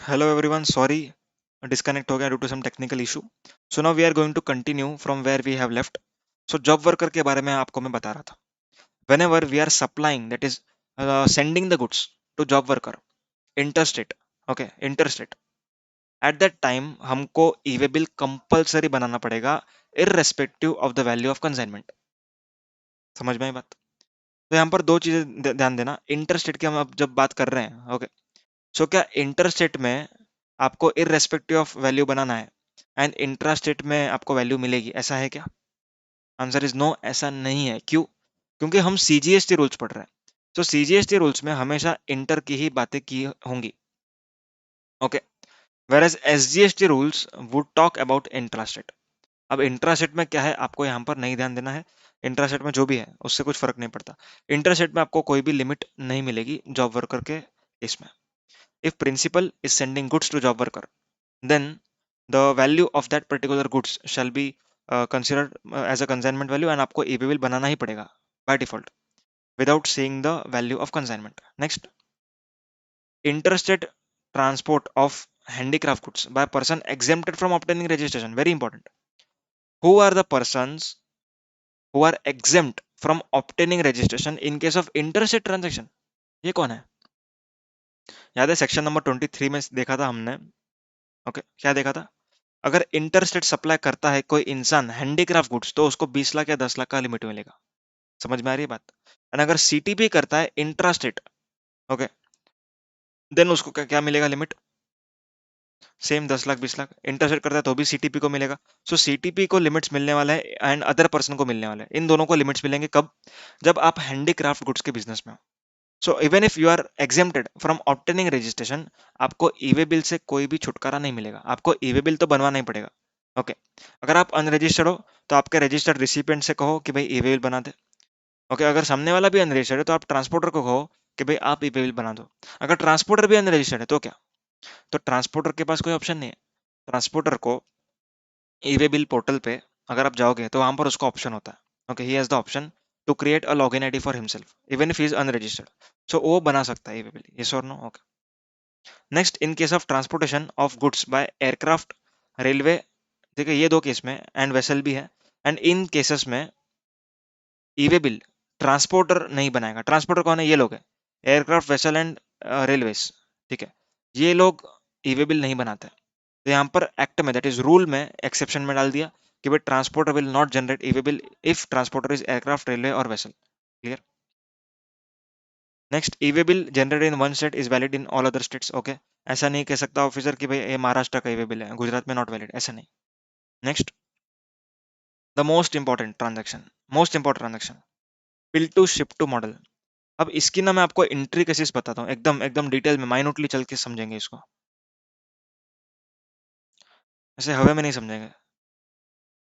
Hello everyone, sorry disconnect हो गया due to some technical issue. So now we are going to continue from where we have left. So job worker के बारे में आपको मैं बता रहा था. whenever we are supplying, that is sending the goods to job worker interstate, okay, interstate, at that time हमको e-way bill compulsory बनाना पड़ेगा irrespective of the value of consignment. समझ में आई बात? तो यहाँ पर दो चीजें ध्यान देना. इंटरस्टेट की हम अब जब बात कर रहे हैं, ओके, सो क्या इंटरस्टेट में आपको इररेस्पेक्टिव ऑफ वैल्यू बनाना है एंड इंट्रास्टेट में आपको वैल्यू मिलेगी, ऐसा है क्या? आंसर इज नो, ऐसा नहीं है. क्यों? क्योंकि हम सीजीएसटी रूल्स पढ़ रहे हैं. तो सीजीएसटी रूल्स में हमेशा इंटर की ही बातें की होंगी, okay, whereas SGST rules would talk about intrastate. अब इंट्रास्टेट में क्या है आपको यहाँ पर नहीं ध्यान देना है. इंट्रास्टेट में जो भी है उससे कुछ फर्क नहीं पड़ता. इंट्रास्टेट में आपको कोई भी लिमिट नहीं मिलेगी जॉब वर्कर के इसमें. If principal is sending goods to job worker, then the value of that particular goods shall be considered as a consignment value and आपको ई बिल बनाना ही पड़ेगा by default without seeing the value of consignment. Next, interstate transport of handicraft goods by a person exempted from obtaining registration. Very important. Who are the persons who are exempt from obtaining registration in case of interstate transaction? ये कौन है? याद है section number 23 में देखा था हमने. Okay, क्या देखा था? अगर इंटरस्टेट सप्लाई करता है कोई इंसान हैंडीक्राफ्ट गुड्स तो उसको 20 लाख या 10 लाख का लिमिट मिलेगा. समझ में आ रही है बात? एंड अगर सीटीपी करता है इंट्रास्टेट, ओके, देन उसको क्या क्या मिलेगा limit? Same 10 lakh 20 lakh. Interstate करता है तो भी सीटीपी को मिलेगा. सो सीटीपी को लिमिट्स मिलने वाला है एंड अदर पर्सन को मिलने वाला है. इन दोनों को लिमिट्स मिलेंगे कब? जब आप हैंडीक्राफ्ट गुड्स के बिजनेस में हो. So even if you are exempted from obtaining registration, आपको ईवे बिल से कोई भी छुटकारा नहीं मिलेगा. आपको ईवे बिल तो बनवाना ही पड़ेगा, ओके. अगर आप अनरजिस्टर्ड हो तो आपके रजिस्टर्ड रिसिपिएंट से कहो कि भाई ईवे बिल बना दे, ओके. अगर सामने वाला भी अनरजिस्टर्ड है तो आप ट्रांसपोर्टर को कहो कि भाई आप ईवे बिल बना दो. अगर ट्रांसपोर्टर भी अनरजिस्टर्ड है तो क्या? तो ट्रांसपोर्टर के पास कोई ऑप्शन नहीं है. ट्रांसपोर्टर को ईवे बिल पोर्टल पे अगर आप जाओगे तो वहां पर उसका ऑप्शन होता है, okay. He has the option to create a login ID for himself even if he is unregistered. So वो बना सकता है ईवे बिल. यस और no? Okay. Next, in case of transportation of goods by aircraft, railway, ठीक है, ये दो case में एंड वेसल भी है. एंड इन केसेस में ईवे बिल ट्रांसपोर्टर नहीं बनाएगा. ट्रांसपोर्टर कौन है? ये लोग है, एयरक्राफ्ट, वेसल एंड रेलवेज, ठीक है. ये लोग ईवे बिल नहीं बनाते. तो यहाँ पर एक्ट में, दैट इज रूल में, एक्सेप्शन में डाल दिया कि भाई transporter will not generate e way bill if transporter is aircraft, railway और vessel. Clear? Next, e way bill generated in one state is valid in all other states, okay. ऐसा नहीं कह सकता ऑफिसर कि भाई ये महाराष्ट्र का ईवे बिल है, गुजरात में नॉट वैलिड, ऐसा नहीं. Next, the most important transaction, bill to ship to model. अब इसकी ना मैं आपको इंट्रिकेसिस बताता हूँ, एकदम एकदम डिटेल में माइन्यूटली चल के समझेंगे इसको. ऐसे हवा में नहीं समझेंगे.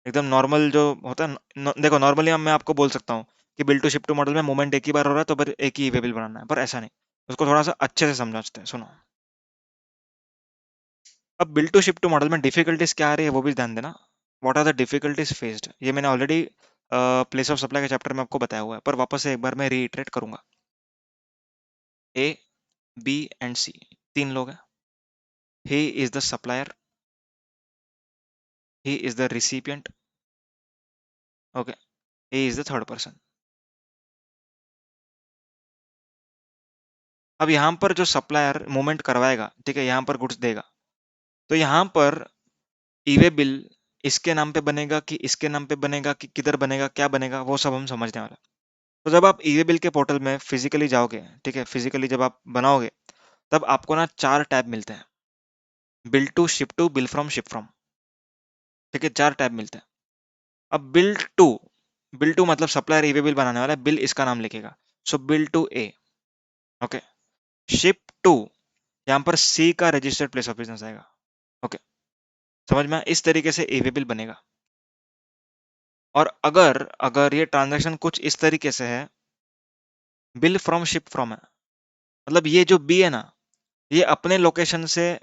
एकदम नॉर्मल जो होता है देखो, नॉर्मली मैं आपको बोल सकता हूँ कि bill to ship to model में मूवमेंट एक ही बार हो रहा है तो फिर एक ही वे बिल बनाना है, पर ऐसा नहीं. उसको थोड़ा सा अच्छे से समझते हैं, सुनो. अब bill to ship to model में डिफिकल्टीज क्या आ रही है वो भी ध्यान देना. What are the difficulties faced, ये मैंने ऑलरेडी प्लेस ऑफ सप्लाई के चैप्टर में आपको बताया हुआ है, पर वापस से एक बार मैं रीइटरेट करूंगा. ए, बी एंड सी, तीन लोग हैं. He is the supplier, he is the recipient, okay, he is the third person. अब यहाँ पर जो सप्लायर मूवमेंट करवाएगा, ठीक है, यहाँ पर गुड्स देगा, तो यहाँ पर ईवे बिल इसके नाम पे बनेगा कि इसके नाम पे बनेगा कि किधर बनेगा, क्या बनेगा, वो सब हम समझने वाला. तो जब आप ईवे बिल के पोर्टल में फिजिकली जाओगे, ठीक है, फिजिकली जब आप बनाओगे तब आपको ना चार टैब मिलते हैं. Bill to, ship to, bill from, ship from, ठीक है, चार टैब मिलते हैं. अब बिल टू मतलब सप्लायर ईवे बिल बनाने वाला है, बिल इसका नाम लिखेगा, so bill to A, okay. Ship to, यहाँ पर सी का रजिस्टर्ड प्लेस ऑफ बिजनेस आएगा, ओके. समझ में? इस तरीके से ईवे बिल बनेगा. और अगर अगर ये ट्रांजैक्शन कुछ इस तरीके से है, बिल फ्रॉम, शिप फ्रॉम है, मतलब ये जो बी है ना, ये अपने लोकेशन से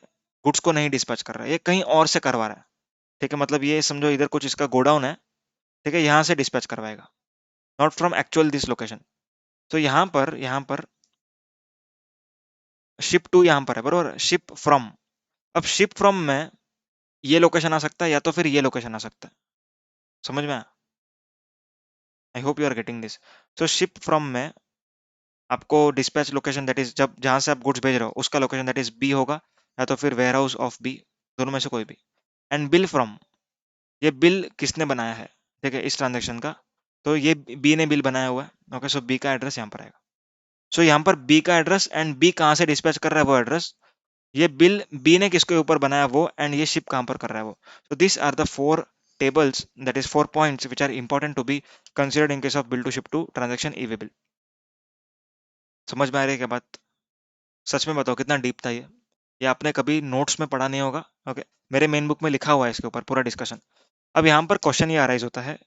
गुड्स को नहीं डिस्पैच कर रहा है, ये कहीं और से करवा रहा है, ठीक है. मतलब ये समझो इधर कुछ इसका गोडाउन है, ठीक है, यहाँ से डिस्पैच करवाएगा, not from actual this location. तो यहाँ पर शिप टू यहाँ पर है, बरोबर. शिप फ्रॉम, अब शिप फ्रॉम में ये लोकेशन आ सकता है या तो फिर ये लोकेशन आ सकता है, समझ में आया? I hope you are getting this. तो शिप फ्रॉम में आपको डिस्पैच लोकेशन दैट इज जब जहां से आप गुड्स भेज रहे हो उसका लोकेशन दैट इज बी होगा, या तो फिर वेयर हाउस ऑफ बी, दोनों में से कोई भी। एंड बिल फ्रॉम, ये बिल किसने बनाया है, ठीक है, इस ट्रांजेक्शन का, तो ये बी ने बिल बनाया हुआ है। ओके, सो बी का एड्रेस यहाँ पर आएगा। सो यहाँ पर बी का एड्रेस एंड बी कहाँ से डिस्पैच कर रहा है वो एड्रेस, ये बिल बी ने किसके ऊपर बनाया वो, एंड ये शिप कहाँ पर कर रहा है वो। So this are the four tables, that is 4 points which are important to be considered in case of bill to ship to transaction e bill। समझ में आ रही है क्या बात? सच में बताओ कितना डीप था ये आपने कभी नोट्स में पढ़ा नहीं होगा। ओके, मेरे मेन बुक में लिखा हुआ है इसके ऊपर पूरा डिस्कशन। अब यहाँ पर क्वेश्चन ये अराइज होता है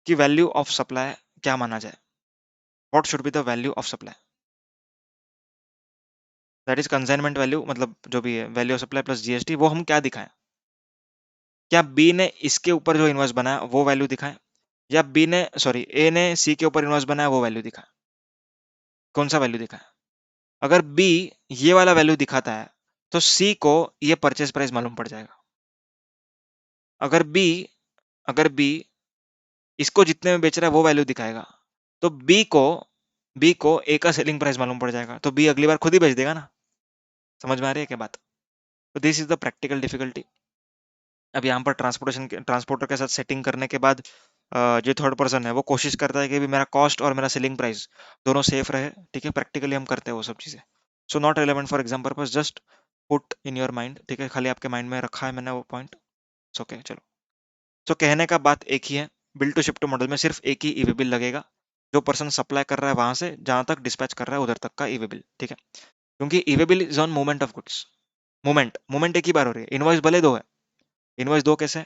कि वैल्यू ऑफ सप्लाई क्या माना जाए, what should be the value of supply, that is consignment value, मतलब जो भी है value of supply plus GST, वो हम क्या दिखाएं? क्या बी ने इसके ऊपर जो इन्वॉइस बनाया वो वैल्यू दिखाएं, या बी ने सॉरी ए ने सी के ऊपर इन्वॉइस बनाया वो वैल्यू दिखाएं? कौन सा वैल्यू दिखाएं? अगर बी ये वाला वैल्यू दिखाता है तो सी को ये परचेज प्राइस मालूम पड़ जाएगा। अगर बी अगर बी इसको जितने में बेच रहा है वो वैल्यू दिखाएगा, तो बी को ए का सेलिंग प्राइस मालूम पड़ जाएगा, तो बी अगली बार खुद ही बेच देगा ना। समझ में आ रही है क्या बात? तो this is the practical difficulty. अब यहाँ पर ट्रांसपोर्टर के साथ सेटिंग करने के बाद जो थर्ड पर्सन है वो कोशिश करता है कि भी मेरा कॉस्ट और मेरा सेलिंग प्राइस दोनों सेफ रहे, ठीक है, प्रैक्टिकली हम करते हैं वो सब चीजें। So not relevant for exam purpose, just put in your mind, ठीक है, खाली आपके माइंड में रखा है मैंने वो पॉइंट। ओके चलो। सो कहने का बात एक ही है, bill to ship to model में सिर्फ एक ही ईवी बिल लगेगा, जो पर्सन सप्लाई कर रहा है वहां से जहां तक डिस्पैच कर रहा है उधर तक का ईवी बिल, ठीक है, क्योंकि EV bill is on movement of goods. Movement movement एक ही बार हो रही है, इनवॉइस भले दो है। इनवॉइस दो कैसे?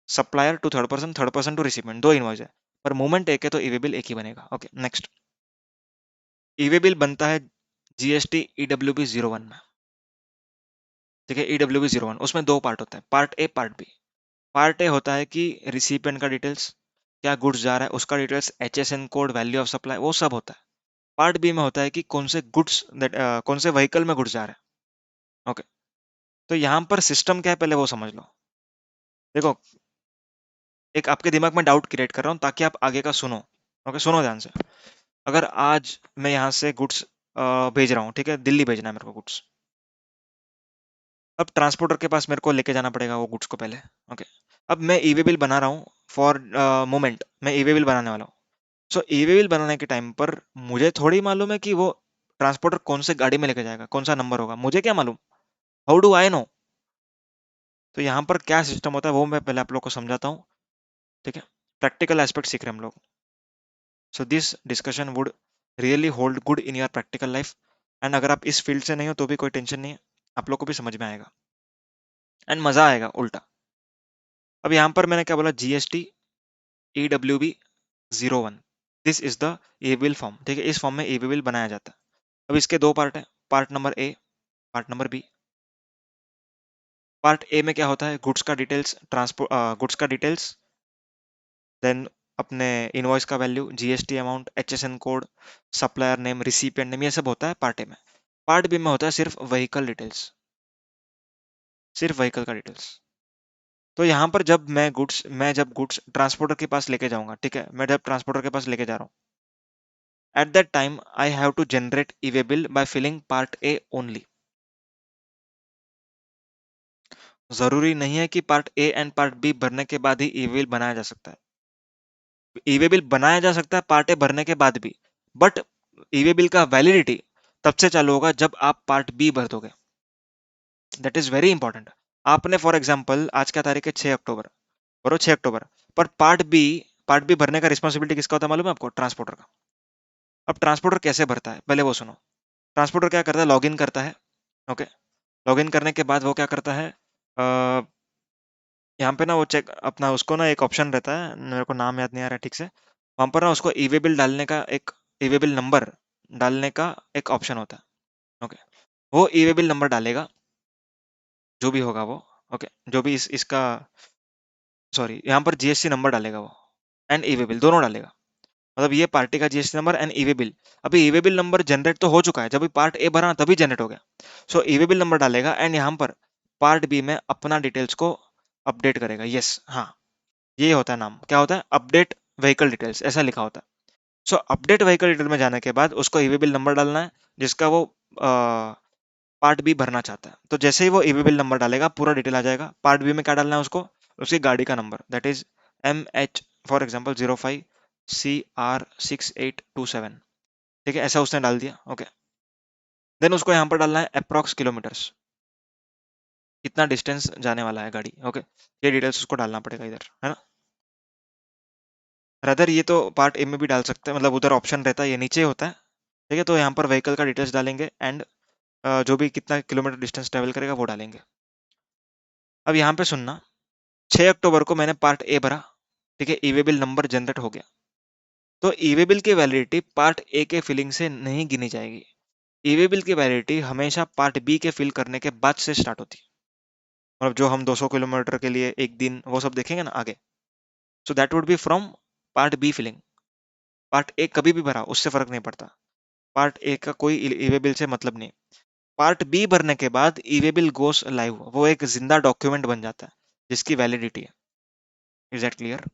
Supplier to third person to recipient, दो इनवॉइस है, पर मूवमेंट एक है तो ईवी बिल एक ही बनेगा। ओके नेक्स्ट, ईवी बिल बनता है जीएसटी ईडब्ल्यूबी 01 में, ठीक है, ईडब्ल्यूबी 01 उसमें दो पार्ट होते हैं, part A part B. Part A होता है कि रिसिपेंट का डिटेल्स, क्या गुड्स जा रहा है उसका details, HSN code, value of supply, वो सब होता है। पार्ट बी में होता है कि कौन से व्हीकल में गुड्स जा रहा है। ओके, तो यहाँ पर सिस्टम क्या है पहले वो समझ लो। देखो, एक आपके दिमाग में डाउट क्रिएट कर रहा हूँ ताकि आप आगे का सुनो। ओके सुनो ध्यान से। अगर आज मैं यहाँ से गुड्स भेज रहा हूँ, ठीक है, दिल्ली भेजना है मेरे को गुड्स। अब ट्रांसपोर्टर के पास मेरे को लेके जाना पड़ेगा वो गुड्स को पहले। ओके, अब मैं ईवे बिल बना रहा हूँ फॉर मोमेंट, मैं ईवे बिल बनाने वाला हूँ। सो ईवे बिल बनाने के टाइम पर मुझे थोड़ी मालूम है कि वो ट्रांसपोर्टर कौन से गाड़ी में लेके जाएगा, कौन सा नंबर होगा, मुझे क्या मालूम? How do I know? तो यहाँ पर क्या सिस्टम होता है वो मैं पहले आप लोग को समझाता हूँ, ठीक है, प्रैक्टिकल एस्पेक्ट सीख रहे हैं हम लोग। So this discussion would really hold good in your practical life, and अगर आप इस फील्ड से नहीं हो तो भी कोई टेंशन नहीं है, आप लोग को भी समझ में आएगा एंड मजा आएगा उल्टा। अब यहाँ पर मैंने क्या बोला, GST EWB 01, this is the e bill form, ठीक है, इस फॉर्म में ए बिल बनाया जाता है। अब इसके दो पार्ट है, part number A, part number B. Part A में क्या होता है, गुड्स का डिटेल्स, ट्रांसपोर्ट गुड्स का डिटेल्स, देन अपने इनवॉइस का value, GST amount, HSN code, supplier name, recipient name, ये सब होता है पार्ट ए में। पार्ट बी में होता है सिर्फ व्हीकल डिटेल्स, सिर्फ व्हीकल का डिटेल्स। तो यहाँ पर जब गुड्स ट्रांसपोर्टर के पास लेके जाऊंगा, ठीक है, मैं जब ट्रांसपोर्टर के पास लेके जा रहा हूँ, at that time I have to generate e way bill by filling part A only. जरूरी नहीं है कि part A and part B भरने के बाद ही ई वे बिल बनाया जा सकता है। ई वे बिल बनाया जा सकता है पार्ट ए भरने के बाद भी, बट ई वे बिल का वैलिडिटी तब से चालू होगा जब आप पार्ट बी भर दोगे। That is very important. आपने फॉर एग्जाम्पल आज क्या तारीख है, 6 अक्टूबर, बरो 6 अक्टूबर, पर पार्ट बी भरने का रिस्पॉन्सिबिलिटी किसका होता है मालूम है आपको? ट्रांसपोर्टर का। अब ट्रांसपोर्टर कैसे भरता है पहले वो सुनो। ट्रांसपोर्टर क्या करता है, लॉग इन करता है। ओके, लॉग इन करने के बाद वो क्या करता है, यहाँ पे ना वो चेक अपना उसको ना एक ऑप्शन रहता है, मेरे को नाम याद नहीं आ रहा है ठीक से, वहां पर ना उसको ईवे बिल डालने का एक ईवे बिल नंबर डालने का एक ऑप्शन होता है। ओके, वो ईवे बिल नंबर डालेगा, जो भी होगा वो। ओके, जो भी इसका सॉरी यहाँ पर जीएसटी नंबर डालेगा वो, एंड ईवे बिल दोनों डालेगा, मतलब ये पार्टी का GST number and e-way bill. अभी ईवे बिल नंबर जनरेट तो हो चुका है, जब पार्ट ए भरा तभी जनरेट हो गया। सो ईवे बिल नंबर डालेगा एंड यहाँ पर पार्ट बी में अपना डिटेल्स को अपडेट करेगा। यस, हाँ, ये होता है नाम, क्या होता है, अपडेट व्हीकल डिटेल्स, ऐसा लिखा होता है। सो अपडेट व्हीकल डिटेल में जाने के बाद उसको ईवी बिल नंबर डालना है जिसका वो पार्ट बी भरना चाहता है। तो जैसे ही वो ईवी बिल नंबर डालेगा पूरा डिटेल आ जाएगा। पार्ट बी में क्या डालना है उसको, उसकी गाड़ी का number, that is MH for example 05CR6827, ठीक है, ऐसा उसने डाल दिया। ओके, देन उसको यहाँ पर डालना है अप्रॉक्स किलोमीटर्स, कितना डिस्टेंस जाने वाला है गाड़ी। ओके, ये डिटेल्स उसको डालना पड़ेगा इधर, है ना। रदर ये तो पार्ट ए में भी डाल सकते हैं, मतलब उधर ऑप्शन रहता है, ये नीचे होता है, ठीक है। तो यहाँ पर व्हीकल का डिटेल्स डालेंगे एंड जो भी कितना किलोमीटर डिस्टेंस ट्रेवल करेगा वो डालेंगे। अब यहाँ पे सुनना, 6 अक्टूबर को मैंने पार्ट ए भरा, ठीक है, ईवे बिल नंबर जनरेट हो गया। तो ईवे बिल की वैलिडिटी पार्ट ए के फिलिंग से नहीं गिनी जाएगी। ईवे बिल की वैलिडिटी हमेशा पार्ट बी के फिल करने के बाद से स्टार्ट होती है। मतलब जो हम 200 किलोमीटर के लिए एक दिन वो सब देखेंगे ना आगे, so that would be from part B filling. Part A कभी भी भरा उससे फर्क नहीं पड़ता, पार्ट ए का कोई ईवे बिल से मतलब नहीं। पार्ट बी भरने के बाद ईवे बिल गोस लाइव, वो एक जिंदा डॉक्यूमेंट बन जाता है जिसकी वैलिडिटी है। Is that clear?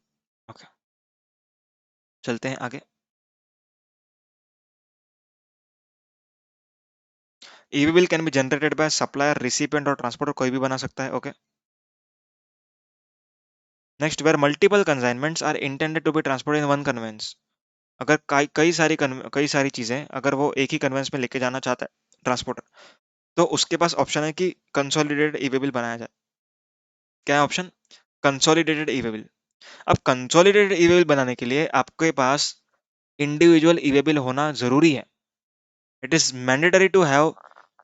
ओके, चलते हैं आगे। E way bill can be generated by supplier, recipient और ट्रांसपोर्टर, कोई भी बना सकता है। Okay, next, where multiple consignments are intended to be transported in one conveyance. अगर कई सारी चीजें अगर वो एक ही कन्वेंस में लेके जाना चाहता है ट्रांसपोर्टर, तो उसके पास ऑप्शन है कि कंसोलिडेटेड ईवी बिल बनाया जाए। क्या है ऑप्शन? Consolidated EV bill. अब कंसोलिडेटेड ईवी बिल बनाने के लिए आपके पास इंडिविजुअल ईवी बिल होना जरूरी है। It is mandatory to have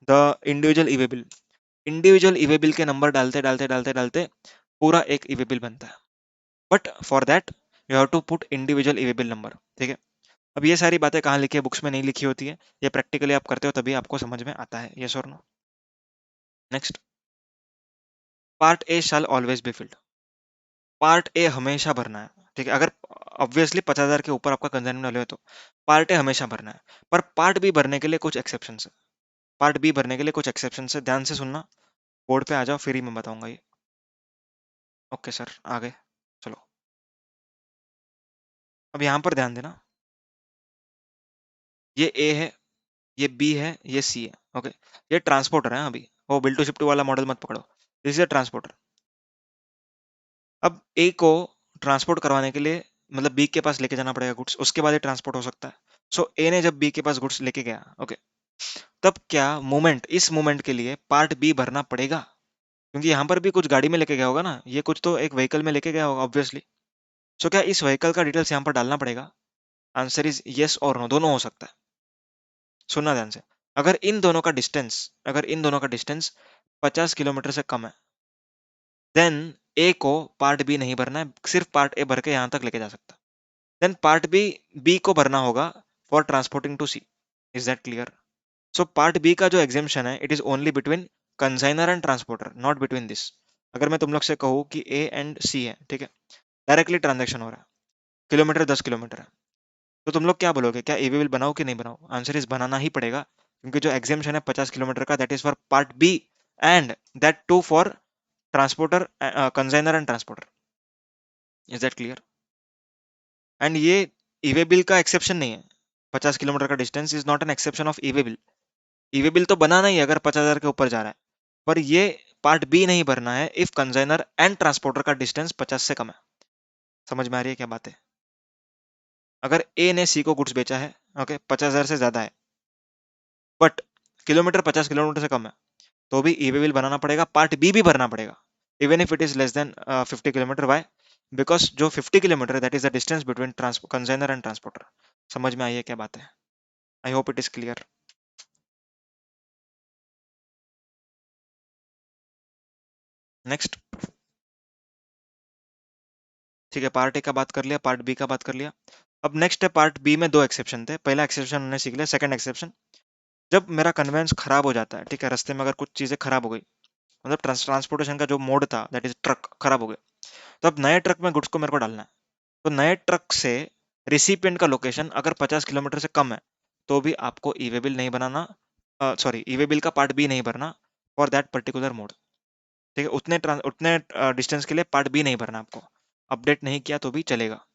the individual e way bill. Individual e way bill के नंबर डालते डालते डालते डालते पूरा एक ईवी बिल बनता है। But for that you have to put individual e way bill number, ठीक है। अब ये सारी बातें कहाँ लिखी है, बुक्स में नहीं लिखी होती है, ये प्रैक्टिकली आप करते हो तभी आपको समझ में आता है। यस और no? Next, part A shall always be filled. Part A हमेशा भरना है, ठीक है। अगर ऑब्वियसली 50,000 के ऊपर आपका कंसाइनमेंट वाले हो तो पार्ट ए हमेशा भरना है। पर पार्ट बी भरने के लिए कुछ एक्सेप्शन है। पार्ट बी भरने के लिए कुछ एक्सेप्शन है, ध्यान से सुनना, बोर्ड पे आ जाओ फिर ही मैं बताऊंगा ये। ओके सर, आगे चलो। अब यहाँ पर ध्यान देना, ये ए है, ये बी है, ये सी है। ओके, ये ट्रांसपोर्टर है अभी, वो बिल टू शिप टू वाला मॉडल मत पकड़ो, दिस इज अ ट्रांसपोर्टर। अब ए को ट्रांसपोर्ट करवाने के लिए मतलब बी के पास लेके जाना पड़ेगा गुड्स, उसके बाद ये ट्रांसपोर्ट हो सकता है। सो ए ने जब बी के पास गुड्स लेके गया, ओके, तब क्या मूवमेंट, इस मूवमेंट के लिए पार्ट बी भरना पड़ेगा, क्योंकि यहाँ पर भी कुछ गाड़ी में लेके गया होगा ना, ये कुछ तो एक व्हीकल में लेके गया होगा ऑब्वियसली। सो क्या इस व्हीकल का डिटेल्स यहाँ पर डालना पड़ेगा? आंसर इज यस और नो, दोनों हो सकता है। सुनना ध्यान से, अगर इन दोनों का डिस्टेंस 50 किलोमीटर से कम है, देन ए को पार्ट बी नहीं भरना है, सिर्फ पार्ट ए भर के यहां तक लेके जा सकता है। देन पार्ट बी बी को भरना होगा for transporting to C. Is that clear? So part B का जो एग्जेम्पशन है, it is only between consignor and transporter, not between this. अगर मैं तुम लोग से कहूँ कि ए एंड सी है, ठीक है, डायरेक्टली ट्रांजेक्शन हो रहा है, किलोमीटर 10 किलोमीटर है, तो तुम लोग क्या बोलोगे, क्या ईवी बिल बनाओ कि नहीं बनाओ? आंसर इज बनाना ही पड़ेगा, क्योंकि जो एग्जेम्पशन है 50 किलोमीटर का, that is for part B and that too for transporter, consignor and transporter. Is that clear? And ये ईवे बिल का एक्सेप्शन नहीं है, 50 किलोमीटर का distance is not an exception of e way bill. E way bill तो बनाना ही है अगर 50,000 के ऊपर जा रहा है, पर ये पार्ट बी नहीं भरना है इफ कंसाइनर एंड ट्रांसपोर्टर का डिस्टेंस 50 से कम है। समझ में आ रही है क्या बात है? अगर ए ने सी को गुड्स बेचा है, ओके, 50,000 से ज्यादा है, बट किलोमीटर 50 किलोमीटर से कम है, तो भी ईवे बिल बनाना पड़ेगा, पार्ट बी भी भरना पड़ेगा, even if it is less than 50 kilometre. Why? Because जो 50 kilometre, that is the distance between consignor and transporter. समझ में आई है क्या बात है? I hope it is clear. Next, ठीक है, पार्ट ए का बात कर लिया, पार्ट बी का बात कर लिया। अब नेक्स्ट है पार्ट बी में दो एक्सेप्शन थे, पहला एक्सेप्शन हमने सीख लिया, सेकंड एक्सेप्शन, जब मेरा कन्वेंस खराब हो जाता है, ठीक है, रास्ते में अगर कुछ चीजें खराब हो गई, मतलब ट्रांसपोर्टेशन का जो मोड था, दैट इज ट्रक, खराब हो गया, तो अब नए ट्रक में गुड्स को मेरे को डालना है। तो नए ट्रक से रिसिपिएंट का लोकेशन अगर 50 किलोमीटर से कम है, तो भी आपको ईवे बिल नहीं बनाना, सॉरी, ईवे बिल का पार्ट बी नहीं भरना फॉर दैट पर्टिकुलर मोड। ठीक है, उतने डिस्टेंस के लिए पार्ट बी नहीं भरना आपको, अपडेट नहीं किया तो भी चलेगा।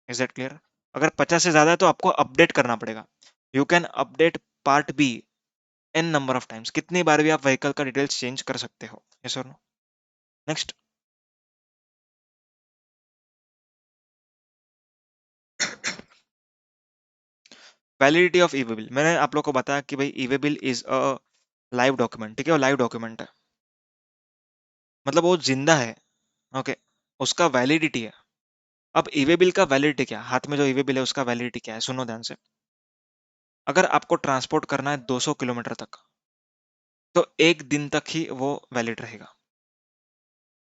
Is that clear? अगर 50 से ज्यादा है तो आपको अपडेट करना पड़ेगा। You can update part B N number of times, कितनी बार भी आप व्हीकल का डिटेल्स चेंज कर सकते हो। यस और no? Next, validity of e way bill. मैंने आप लोग को बताया कि भाई e way bill is a live document, ठीक है, वो लाइव डॉक्यूमेंट है, मतलब वो जिंदा है। ओके, उसका वैलिडिटी है। अब ई वे बिल का वैलिडिटी क्या है? हाथ में जो ई वे बिल है उसका वैलिडिटी क्या है, सुनो ध्यान से। अगर आपको ट्रांसपोर्ट करना है 200 किलोमीटर तक, तो एक दिन तक ही वो वैलिड रहेगा।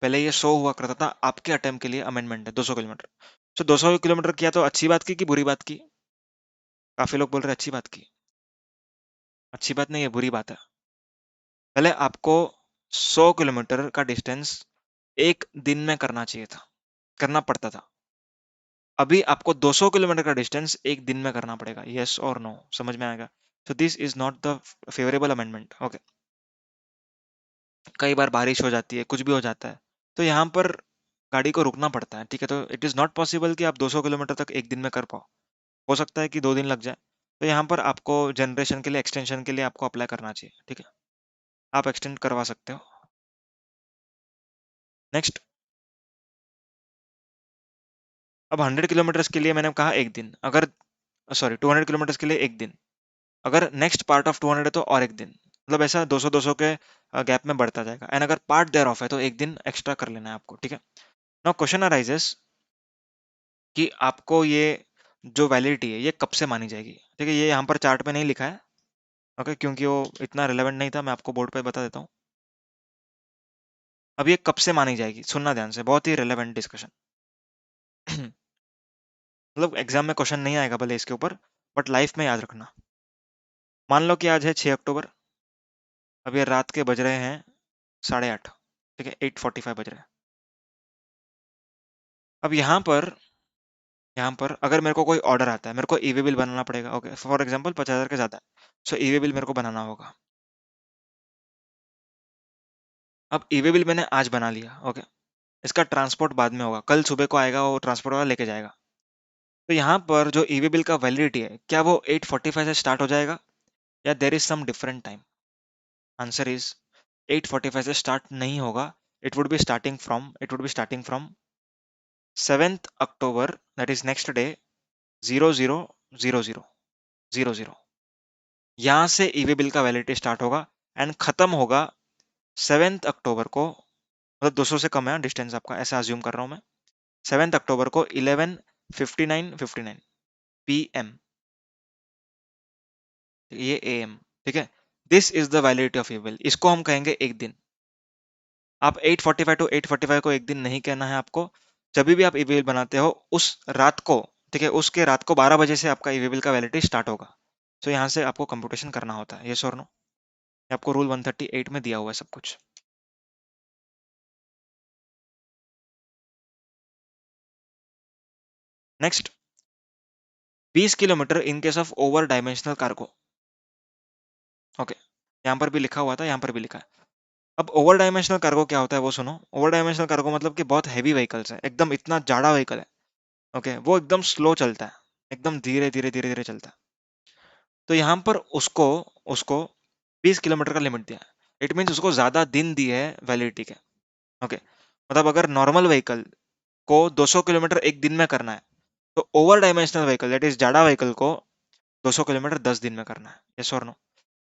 पहले ये शो हुआ करता था आपके अटेम्प्ट के लिए अमेंडमेंट है 200 किलोमीटर। तो 200 किलोमीटर किया तो अच्छी बात की बुरी बात की? काफी लोग बोल रहे अच्छी बात की। अच्छी बात नहीं है, बुरी बात है। पहले आपको 100 किलोमीटर का डिस्टेंस एक दिन में करना चाहिए था, करना पड़ता था। अभी आपको 200 किलोमीटर का डिस्टेंस एक दिन में करना पड़ेगा। यस और नो? समझ में आएगा? तो this is not the favourable amendment. Okay, कई बार बारिश हो जाती है, कुछ भी हो जाता है, तो यहाँ पर गाड़ी को रुकना पड़ता है। ठीक है, तो इट इज नॉट पॉसिबल कि आप 200 किलोमीटर तक एक दिन में कर पाओ। हो सकता है कि 2 दिन लग जाए। तो यहाँ पर आपको जनरेशन के लिए, एक्सटेंशन के लिए आपको अप्लाई करना चाहिए। ठीक है, आप एक्सटेंड करवा सकते हो। नेक्स्ट, अब 100 किलोमीटर के लिए मैंने कहा एक दिन, अगर सॉरी 200 किलोमीटर के लिए एक दिन, अगर नेक्स्ट पार्ट ऑफ 200 है तो और एक दिन, मतलब ऐसा 200 200 के गैप में बढ़ता जाएगा। एंड अगर पार्ट देयर ऑफ है तो एक दिन एक्स्ट्रा कर लेना है आपको। ठीक है, नाउ क्वेश्चन अराइजेस कि आपको ये जो वैलिडिटी है ये कब से मानी जाएगी। ठीक है, ये यहाँ पर चार्ट पे नहीं लिखा है, ओके, क्योंकि वो इतना रिलेवेंट नहीं था। मैं आपको बोर्ड पे बता देता हूँ। अब ये कब से मानी जाएगी, सुनना ध्यान से, बहुत ही रिलेवेंट डिस्कशन। मतलब एग्जाम में क्वेश्चन नहीं आएगा भले इसके ऊपर, बट लाइफ में याद रखना। मान लो कि आज है 6 अक्टूबर, अब ये रात के बज रहे हैं 8:30। ठीक है, 8:45 बज रहे हैं। अब यहाँ पर अगर मेरे को कोई ऑर्डर आता है, मेरे को ईवे बिल बनाना पड़ेगा। ओके, फॉर एग्जांपल 50,000 के ज्यादा है, सो ईवे बिल मेरे को बनाना होगा। अब ईवे बिल मैंने आज बना लिया। ओके, इसका ट्रांसपोर्ट बाद में होगा, कल सुबह को आएगा, वो ट्रांसपोर्ट वाला लेके जाएगा। तो यहाँ पर जो ईवे बिल का वैलिडिटी है, क्या वो 8:45 से स्टार्ट हो जाएगा या there is some different time? Answer is 8:45 से स्टार्ट नहीं होगा। It would be starting from 7th October, that is next day, 000000। यहाँ से ईवे बिल का वैलिडिटी स्टार्ट होगा एंड खत्म होगा 7th October को, मतलब 200 से कम है डिस्टेंस आपका, ऐसा अज्यूम कर रहा हूँ मैं। 7th October को 11:59:59 PM, ये AM। ठीक है, this is the validity of e way bill, इसको हम कहेंगे एक दिन। आप 8:45 टू 8:45 को एक दिन नहीं कहना है आपको। जब भी आप ईवे बिल बनाते हो उस रात को, ठीक है, उसके रात को 12 बजे से आपका ईवे बिल का वैलिडिटी स्टार्ट होगा। तो यहाँ से आपको कंप्यूटेशन करना होता है। यस और नो? आपको रूल 138 में दिया हुआ है सब कुछ। Next, 20 kilometre in case of over dimensional cargo. Okay, यहाँ पर भी लिखा हुआ था, यहाँ पर भी लिखा है। अब ओवर डायमेंशनल कार्गो क्या होता है वो सुनो। ओवर डायमेंशनल कार्गो मतलब कि बहुत हैवी व्हीकल्स है, एकदम इतना जाड़ा व्हीकल है। ओके, वो एकदम स्लो चलता है, एकदम धीरे धीरे धीरे धीरे चलता है। तो यहाँ पर उसको उसको 20 किलोमीटर का लिमिट दिया है। इट मीन्स उसको ज्यादा दिन दिए है वैलिडिटी के। ओके, मतलब अगर नॉर्मल व्हीकल को 200 किलोमीटर एक दिन में करना है, तो over dimensional vehicle that is जाडा व्हीकल को 200 किलोमीटर 10 दिन में करना है। यस और नो?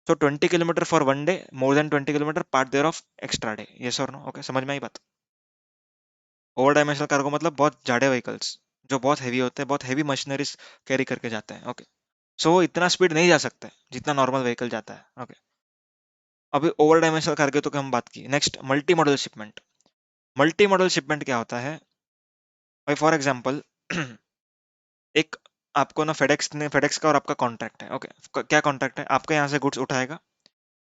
सो 20 किलोमीटर for one day, more than 20 kilometre part thereof extra day. Yes और नो? ओके, समझ में आई बात? ओवर डायमेंशनल कार्गो मतलब बहुत जाड़े व्हीकल्स जो बहुत हैवी होते हैं, बहुत हैवी मशीनरीज कैरी करके जाते हैं। ओके, सो वो इतना स्पीड नहीं जा सकते जितना नॉर्मल व्हीकल जाता है। ओके, अभी ओवर डायमेंशनल कार्गो तो हम बात की। Next, multi modal shipment. Multi modal shipment क्या होता है भाई? फॉर एग्जांपल एक आपको ना फेडेक्स का और आपका कॉन्ट्रैक्ट है। ओके, क्या कॉन्ट्रैक्ट है? आपके यहाँ से गुड्स उठाएगा,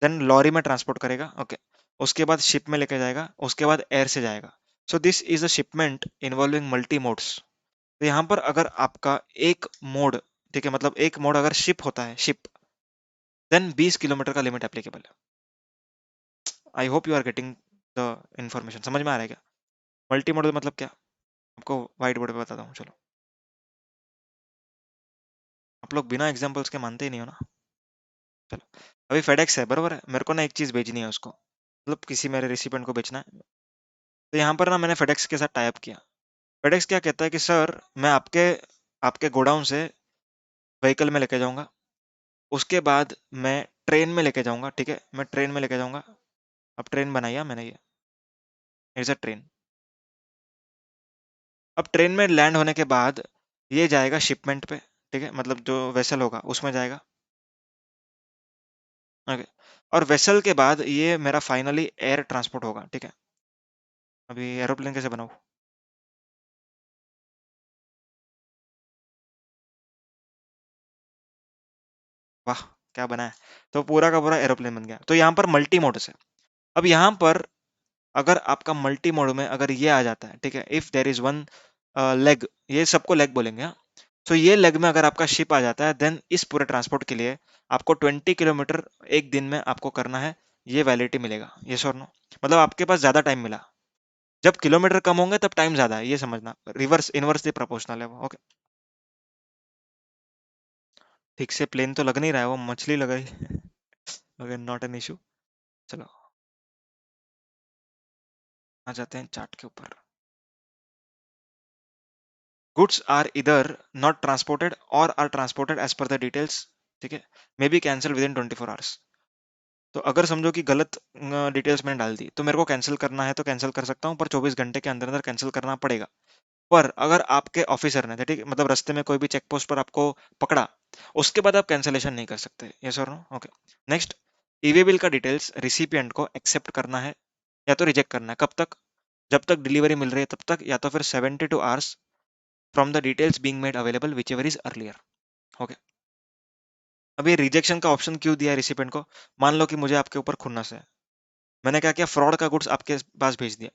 देन लॉरी में ट्रांसपोर्ट करेगा। ओके, उसके बाद शिप में लेके जाएगा, उसके बाद एयर से जाएगा। So this is a shipment involving multi modes. तो यहाँ पर अगर आपका एक मोड, ठीक है, मतलब एक मोड अगर शिप होता है, शिप, देन 20 किलोमीटर का लिमिट एप्लीकेबल है। I hope you are getting the information. समझ में आ रहा है क्या? मल्टी मॉडल मतलब क्या, आपको व्हाइट बोर्ड पे बताता हूँ, चलो। आप लोग बिना एग्जाम्पल्स के मानते ही नहीं हो ना। चलो, अभी फेडेक्स है, बरोबर है, मेरे को ना एक चीज भेजनी है उसको, मतलब किसी मेरे रिसिपेंट को बेचना है। तो यहाँ पर ना मैंने फेडेक्स के साथ टाई अप किया। फेडेक्स क्या कहता है कि सर मैं आपके आपके गोडाउन से व्हीकल में लेके जाऊंगा, उसके बाद मैं ट्रेन में लेके जाऊंगा, ठीक है, मैं ट्रेन में लेके जाऊंगा। अब ट्रेन बनाई मैंने, ये इज अ ट्रेन। अब ट्रेन में लैंड होने के बाद ये जाएगा शिपमेंट पे, ठीक है, मतलब जो वेसल होगा उसमें जाएगा। ओके, और वेसल के बाद ये मेरा फाइनली एयर ट्रांसपोर्ट होगा, ठीक है। अभी एरोप्लेन कैसे बनाऊं? वाह, क्या बना है! तो पूरा का पूरा एरोप्लेन बन गया। तो यहाँ पर मल्टी मोड्स है। अब यहाँ पर अगर आपका मल्टी मोड में अगर ये आ जाता है, ठीक है, if there is one leg, ये सबको लेग बोलेंगे, हाँ। तो ये लेग में अगर आपका शिप आ जाता है, देन इस पूरे ट्रांसपोर्ट के लिए आपको 20 किलोमीटर एक दिन में आपको करना है, ये वैलिडिटी मिलेगा, ये और नो। मतलब आपके पास ज्यादा टाइम मिला। जब किलोमीटर कम होंगे तब टाइम ज्यादा है, ये समझना, रिवर्स इनवर्सली प्रोपोर्शनल है वो। ओके, ठीक से प्लेन तो लग नहीं रहा है, वो मछली लगाई। Okay, not an issue. चलो, आ जाते हैं चार्ट के ऊपर। Goods are either not transported और are transported as per the details, ठीक है, may be cancel within 24 hours. तो अगर समझो कि गलत डिटेल्स मैंने डाल दी, तो मेरे को कैंसिल करना है तो कैंसिल कर सकता हूँ, पर 24 घंटे के अंदर अंदर कैंसिल करना पड़ेगा। पर अगर आपके ऑफिसर ने, ठीक है, मतलब रास्ते में कोई भी चेक पोस्ट पर आपको पकड़ा, उसके बाद आप कैंसिलेशन नहीं कर सकते, यस और no. Okay, next, e way bill का डिटेल्स रिसिपिएंट को एक्सेप्ट करना है या तो रिजेक्ट करना है। कब तक? जब तक डिलीवरी मिल रही है तब तक, या तो फिर 72 hours from the details being made available which ever is earlier. Okay, अब ये रिजेक्शन का ऑप्शन क्यों दिया है रिसिपेंट को? मान लो कि मुझे आपके ऊपर खुन्नस है, मैंने क्या किया, फ्रॉड का गुड्स आपके पास भेज दिया।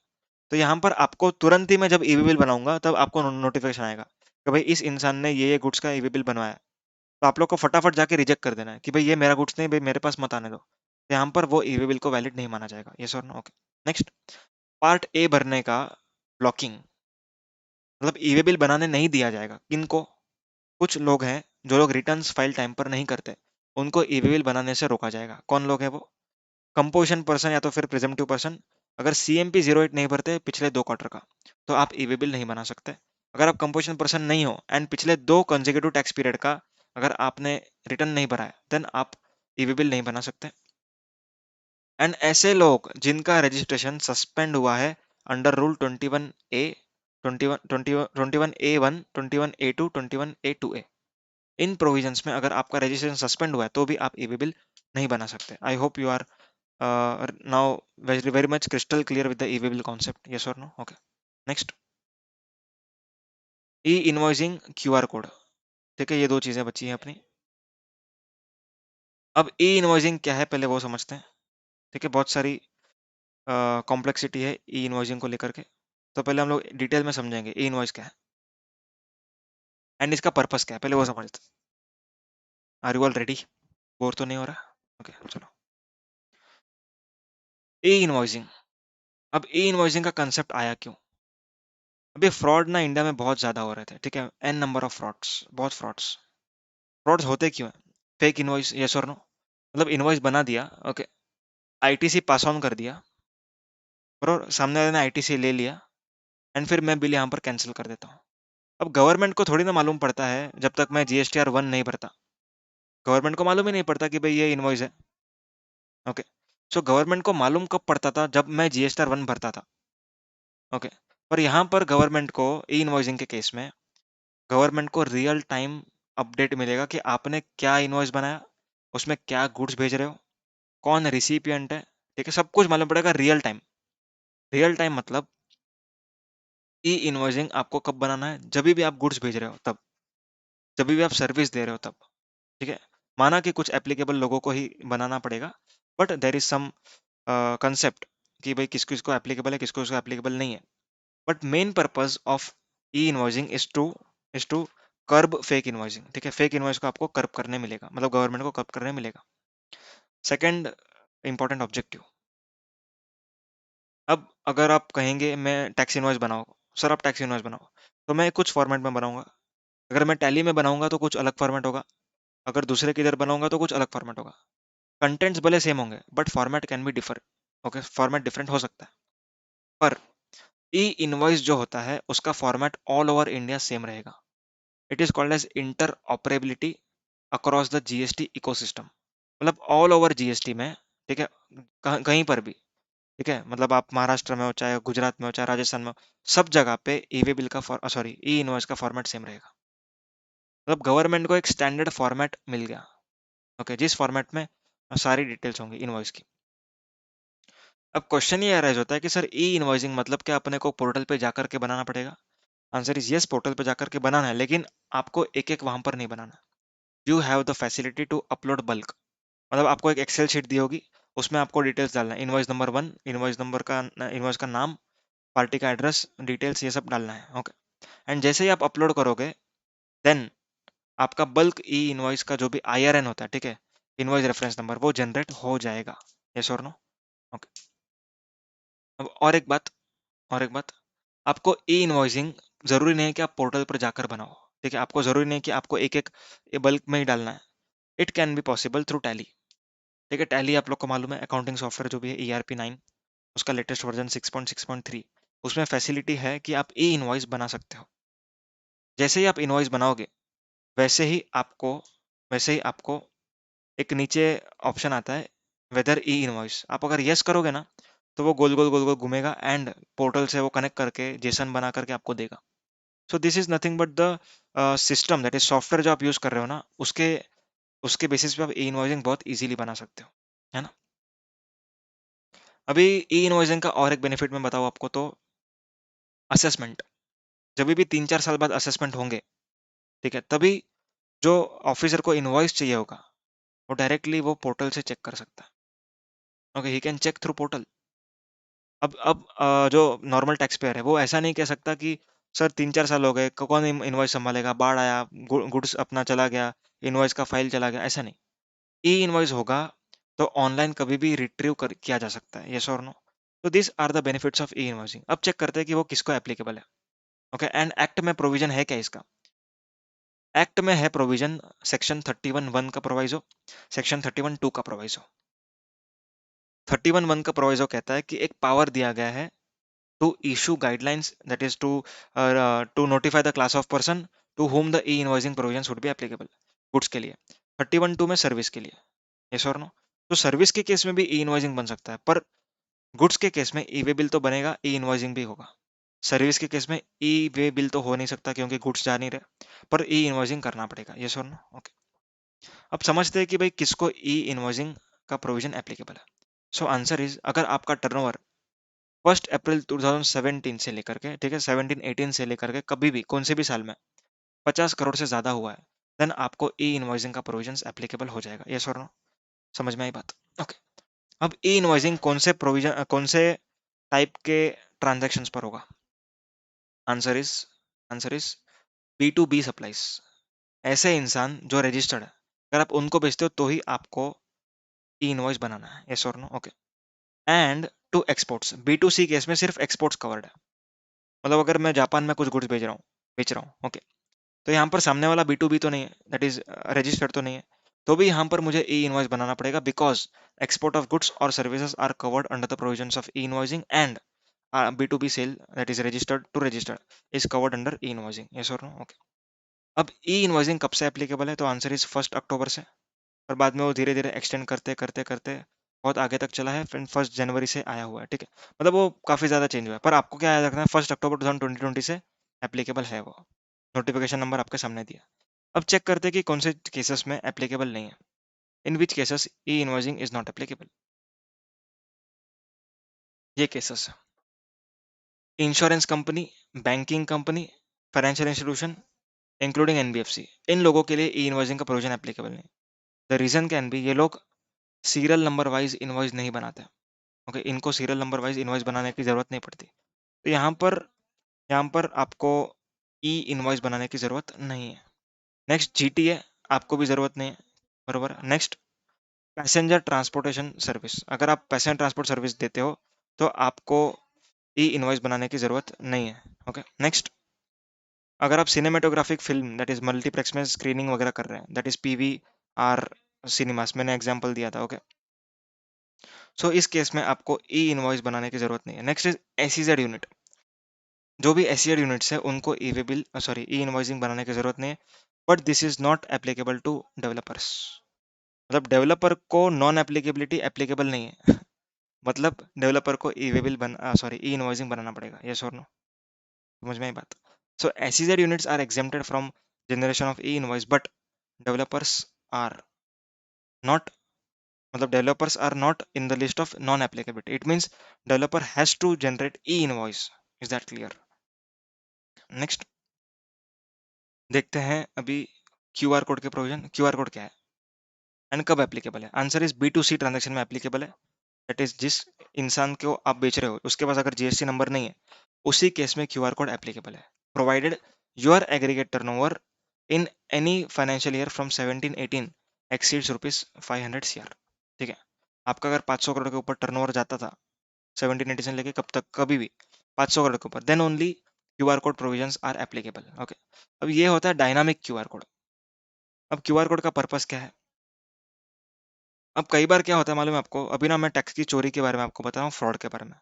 तो यहाँ पर आपको तुरंत ही मैं जब ईवी बिल बनाऊंगा तब आपको नोटिफिकेशन आएगा कि भाई इस इंसान ने ये गुड्स का ईवी बिल बनवाया है। तो आप लोग को फटाफट जाके रिजेक्ट कर देना है कि भाई ये मेरा गुड्स नहीं, भाई मेरे पास मत आने दो। तो यहाँ पर वो ईवी बिल को वैलिड नहीं माना जाएगा, ये और no. Okay, next, part A भरने का ब्लॉकिंग, मतलब ईवी बिल बनाने नहीं दिया जाएगा किनको? कुछ लोग हैं जो लोग रिटर्न्स फाइल टाइम पर नहीं करते, उनको ईवी बिल बनाने से रोका जाएगा। कौन लोग हैं वो? कंपोजिशन पर्सन या तो फिर प्रिजम्पटिव पर्सन। अगर CMP 08 नहीं भरते पिछले 2 क्वार्टर का, तो आप ईवी बिल नहीं बना सकते। अगर आप कंपोजिशन पर्सन नहीं हो एंड पिछले 2 कंसेक्यूटिव टैक्स पीरियड का अगर आपने रिटर्न नहीं भरा है, देन आप ईवी बिल नहीं बना सकते। एंड ऐसे लोग जिनका रजिस्ट्रेशन सस्पेंड हुआ है under rule 21A, 21A1, 21A2, 21A2A, इन प्रोविजंस में अगर आपका रजिस्ट्रेशन सस्पेंड हुआ है तो भी आप ईवी बिल नहीं बना सकते। I hope you are now very much crystal clear with the e-bill concept, yes or no? Okay, next, E invoicing QR code, ठीक है, ये दो चीजें बची हैं अपनी। अब ई इनवॉइसिंग क्या है पहले वो समझते हैं, ठीक है, बहुत सारी कॉम्प्लेक्सिटी है ई इनवॉइसिंग को लेकर के। तो पहले हम लोग डिटेल में समझेंगे ई इनवॉइस क्या है एंड इसका पर्पस क्या है, पहले वो समझते हैं। Are you all ready? Bore तो नहीं हो रहा? ओके, चलो। ई इनवॉइसिंग, अब ई इनवॉइसिंग का कंसेप्ट आया क्यों? अभी फ्रॉड ना इंडिया में बहुत ज्यादा हो रहे थे, ठीक है, एन नंबर ऑफ फ्रॉड्स, बहुत फ्रॉड्स। फ्रॉड्स होते क्यों हैं? फेक इनवॉइस, यस और नो, मतलब इनवॉइस बना दिया, ओके, आईटीसी पास ऑन कर दिया, और सामने वाले ने आईटीसी ले लिया, एंड फिर मैं बिल यहाँ पर कैंसिल कर देता हूँ। अब गवर्नमेंट को थोड़ी ना मालूम पड़ता है जब तक मैं GSTR 1 नहीं भरता, गवर्नमेंट को मालूम ही नहीं पड़ता कि भाई ये इनवॉइस है। ओके, सो गवर्नमेंट को मालूम कब पड़ता था? जब मैं GSTR 1 भरता था। ओके, पर यहाँ पर गवर्नमेंट को ई इनवॉइसिंग के केस में गवर्नमेंट को रियल टाइम अपडेट मिलेगा कि आपने क्या इनवॉइस बनाया, उसमें क्या गुड्स भेज रहे हो, कौन रिसिपिएंट है, ठीक है, सब कुछ मालूम पड़ेगा रियल टाइम। रियल टाइम मतलब ई इनवॉइसिंग आपको कब बनाना है? जब भी आप गुड्स भेज रहे हो तब, जब भी आप सर्विस दे रहे हो तब, ठीक है। माना कि कुछ एप्लीकेबल लोगों को ही बनाना पड़ेगा, but there is some concept कि भाई किसको इसको एप्लीकेबल है, किसको इसको एप्लीकेबल नहीं है। But main purpose of e invoicing is to curb fake invoicing, ठीक है, फेक इनवॉइस को आपको कर्ब करने मिलेगा, मतलब गवर्नमेंट को कर्ब करने मिलेगा। सेकंड इंपॉर्टेंट ऑब्जेक्टिव, अगर आप कहेंगे मैं टैक्स इनवॉइस बनाओ, सर आप टैक्स इनवॉइस बनाओ, तो मैं कुछ फॉर्मेट में बनाऊंगा। अगर मैं टैली में बनाऊंगा तो कुछ अलग फॉर्मेट होगा, अगर दूसरे किधर बनाऊंगा तो कुछ अलग फॉर्मेट होगा। कंटेंट्स भले सेम होंगे but format can be differ. Okay, format different हो सकता है, पर ई इनवॉइस जो होता है उसका format all over India same रहेगा। It is called as interoperability across the GST ecosystem. मतलब ऑल ओवर जीएसटी में, ठीक है, कहीं पर भी, ठीक है, मतलब आप महाराष्ट्र में हो, चाहे गुजरात में हो, चाहे राजस्थान में हो, सब जगह पे ई वे बिल का सॉरी ई इनवॉइस का फॉर्मेट सेम रहेगा। मतलब गवर्नमेंट को एक स्टैंडर्ड फॉर्मेट मिल गया, ओके, जिस फॉर्मेट में सारी डिटेल्स होंगी इनवॉइस की। अब क्वेश्चन ये अराइज होता है कि सर ई इनवॉइसिंग मतलब क्या अपने को पोर्टल पे जाकर के बनाना पड़ेगा? आंसर इज यस, पोर्टल पे जाकर के बनाना है, लेकिन आपको एक एक वहां पर नहीं बनाना। You have the facility to upload bulk. मतलब आपको एक एक्सेल शीट दी होगी, उसमें आपको डिटेल्स डालना है, इनवॉइस नंबर 1, इनवॉइस का नाम, पार्टी का एड्रेस, डिटेल्स, ये सब डालना है, ओके। एंड जैसे ही आप अपलोड करोगे, देन आपका बल्क ई इनवॉइस का जो भी आईआरएन होता है, ठीक है, इनवॉइस रेफरेंस नंबर, वो जनरेट हो जाएगा। यस और नो? ओके। अब और एक बात, आपको ई इनवॉइसिंग जरूरी नहीं है कि आप पोर्टल पर जाकर बनाओ, ठीक है, आपको जरूरी नहीं कि आपको एक एक बल्क में ही डालना है। It can be possible through tally. ठीक है, टैली आप लोग को मालूम है, अकाउंटिंग सॉफ्टवेयर जो भी है, ERP 9, उसका लेटेस्ट वर्जन 6.6.3, उसमें फैसिलिटी है कि आप ई इनवॉइस बना सकते हो। जैसे ही आप इनवॉइस बनाओगे, वैसे ही आपको वैसे ही आपको एक नीचे ऑप्शन आता है, वेदर ई इनवॉइस। आप अगर यस करोगे ना, तो वो गोल गोल गोल गोल घूमेगा एंड पोर्टल से वो कनेक्ट करके जेसन बना करके आपको देगा। So this is nothing but the system, that is software जो आप यूज कर रहे हो ना, उसके उसके बेसिस पे आप ई इनवॉइसिंग बहुत इजीली बना सकते हो, है ना। अभी ई इनवॉइसिंग का और एक बेनिफिट मैं बताऊँ आपको तो, असेसमेंट। जब भी 3-4 साल बाद असेसमेंट होंगे, ठीक है, तभी जो ऑफिसर को इनवॉइस चाहिए होगा, वो डायरेक्टली वो पोर्टल से चेक कर सकता है। Okay, he can check through portal. अब जो नॉर्मल टैक्स पेयर है वो ऐसा नहीं कह सकता कि सर 3-4 साल हो गए, कौन इनवॉइस संभालेगा, बाढ़ आया, गुड्स अपना चला गया, इनवॉइस का फाइल चला गया, ऐसा नहीं। ई इनवॉइस होगा तो ऑनलाइन कभी भी रिट्रीव किया जा सकता है। यस और नो? तो this are the benefits of e invoicing. अब चेक करते हैं कि वो किसको एप्लीकेबल है। ओके, एंड एक्ट में प्रोविजन है क्या इसका? एक्ट में है प्रोविजन, सेक्शन 31(1) का प्रोवाइजो, सेक्शन 31(2) का प्रोवाइजो। 31(1) का प्रोवाइजो कहता है कि एक पावर दिया गया है to issue guidelines, that is to notify the class of person to whom the e-invoicing provisions would be applicable। Goods के लिए 31(2) में, सर्विस के लिए। यस और नो? तो सर्विस के केस में भी ई इनवॉइसिंग बन सकता है, पर गुड्स के केस में ई वे बिल तो बनेगा, ई इनवॉइसिंग भी होगा। सर्विस के केस में ई वे बिल तो हो नहीं सकता क्योंकि गुड्स जा नहीं रहे, पर ई इनवॉइसिंग करना पड़ेगा। यस और नो? ओके। अब समझते हैं कि भाई किसको ई इनवॉइसिंग का प्रोविजन एप्लीकेबल है। सो आंसर इज, अगर आपका टर्नओवर 1 अप्रैल 2017 से लेकर के, ठीक है, 17-18 से लेकर के कभी भी कौन से भी साल में 50 करोड़ से ज्यादा हुआ है, देन आपको ई इनवॉइसिंग का प्रोविजन एप्लीकेबल हो जाएगा। यस और नो? समझ में आई बात? ओके। अब ई इनवॉइसिंग कौन से टाइप के ट्रांजेक्शन पर होगा? Answer is B2B supplies. ऐसे इंसान जो रजिस्टर्ड है, अगर आप उनको बेचते हो तो ही आपको ई इनवॉइस बनाना है। यस और no? Okay. And to exports, B2C case में सिर्फ एक्सपोर्ट्स कवर्ड है। मतलब अगर मैं जापान में कुछ गुड्स बेच रहा हूँ, ओके, तो यहाँ पर सामने वाला B2B तो नहीं है, दैट इज रजिस्टर्ड तो नहीं है, तो भी यहाँ पर मुझे ई इनवॉइस बनाना पड़ेगा, बिकॉज एक्सपोर्ट ऑफ गुड्स और services are covered under the provisions of e invoicing, and B2B sale that is registered is covered under e invoicing. Yes और नो? ओके। अब ई इनवॉइसिंग कब से एप्लीकेबल है? तो answer is 1 अक्टूबर से, और बाद में वो धीरे धीरे एक्सटेंड करते करते करते बहुत आगे तक चला है, फिर 1 जनवरी से आया हुआ है, ठीक है। मतलब वो काफी ज्यादा चेंज हुआ है, पर आपको क्या याद रखना है, 1 अक्टूबर 2020 से एप्लीकेबल है वो। नोटिफिकेशन नंबर आपके सामने दिया। अब चेक करते हैं कि कौन से केसेस में एप्लीकेबल नहीं है। In which cases e invoicing is not applicable? ये cases: insurance company, banking company, financial institution, including NBFC, इन लोगों के लिए ई इनवॉइसिंग का प्रोविजन एप्लीकेबल नहीं। द रीजन कैन बी, ये लोग सीरियल नंबर वाइज इनवॉइस नहीं बनाते। ओके, इनको सीरियल नंबर वाइज इनवॉइस बनाने की जरूरत नहीं पड़ती, तो यहाँ पर आपको ई इनवॉइस बनाने की जरूरत नहीं है। नेक्स्ट, GTA, आपको भी जरूरत नहीं है, बरोबर। नेक्स्ट, पैसेंजर ट्रांसपोर्टेशन सर्विस, अगर आप पैसेंजर ट्रांसपोर्ट सर्विस देते हो तो आपको ई इनवॉइस बनाने की जरूरत नहीं है। ओके नेक्स्ट, अगर आप सिनेमेटोग्राफिक फिल्म दैट इज मल्टीप्लेक्स में स्क्रीनिंग वगैरह कर रहे हैं, दैट इज पीवीआर सिनेमास, मैंने एग्जांपल दिया था। ओके सो इस केस में आपको ई इनवॉइस बनाने की जरूरत नहीं है। Next is SEZ unit. जो भी एसईजेड यूनिट्स है उनको e way bill sorry e invoicing बनाने की जरूरत नहीं है, but this is not applicable to developers. मतलब डेवलपर को नॉन एप्लीकेबिलिटी एप्लीकेबल नहीं है। मतलब डेवलपर को e way bill sorry e invoicing बनाना पड़ेगा, यस और नो, समझ में आई बात? So SEZ units are exempted from generation of e invoice, but developers are not, मतलब developers are not in the list of non applicability. It means developer has to generate e invoice. Is that clear? Next देखते हैं अभी QR code के provision. QR code क्या है and कब applicable है? Answer is B to C transaction में applicable है। दैट इज जिस इंसान को आप बेच रहे हो उसके पास अगर जीएसटी नंबर नहीं है, उसी केस में क्यूआर कोड एप्लीकेबल है, provided your aggregate turnover in any financial year from 17-18 exceeds rupees 500 CR. ठीक है, आपका अगर 500 करोड़ के ऊपर टर्नओवर जाता था 17-18 से लेके कब तक, कभी भी 500 करोड़ के ऊपर, then only QR code provisions are applicable. Okay, अब ये होता है डायनामिक क्यूआर कोड। अब क्यूआर कोड का पर्पस क्या है? अब कई बार क्या होता है मालूम है आपको, अभी ना मैं टैक्स की चोरी के बारे में आपको बता रहा हूँ, फ्रॉड के बारे में।